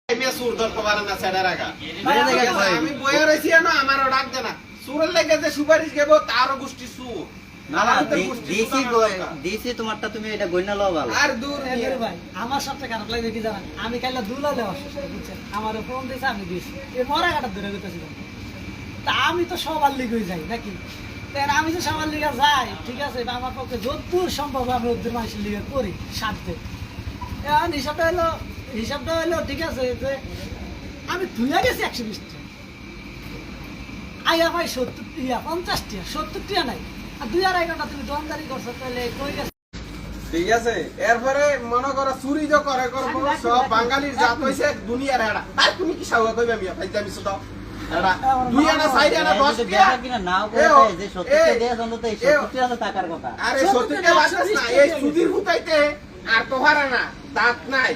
আমি সুর ধরতে পারে না ছেড়ে রাখা ভাই আমি বইয়ে রয়েছি না আমারও ডাক দে না সুরের লেগে যে সুপারিশ গেব তারও গোষ্ঠী সু না না দিছি তোমারটা তুমি এটা গইনা লও ভালো আর দূর ভাই আমার সবচেয়ে খারাপ লাগে কি জানেন আমি কাইলা দুলালে অসুস্থ বুঝছেন আমার ফোন দিয়েছে আমি দিয়েছি এই মরা কাটা ধরে গেছিলাম তা আমি তো সবার লিগে যাই নাকি আমি তো সবার লিগে যাই ঠিক আছে আমার পক্ষে যতদূর সম্ভব আমি ওদের মানুষের লিগে করি সাধ্যে এখন হিসাবটা হলো ঠিক আছে যে আমি ধুয়ে গেছি 120টা আইয়া ভাই 70 50 70 নাই আর 2.5 ঘন্টা তুমি দোকানদারি করছো তাহলে কই গেছে ঠিক আছে এরপরে মনে করো চুরি যে করে করবো সব বাঙালির জাত হইছে দুনিয়ার হেড়া আর তুমি কি সাউয়া কইবা মিয়া ভাই আমি শুধু হেড়া দুই আনা সাইড আনা 10 দেখা কিনা নাও করে যে 70 দেয়া জন্য তো এই 70 আছে টাকার কথা আরে 70 টা বাঁচাস না এই সুদির হুতাইতে আর তো হারা না দাঁত নাই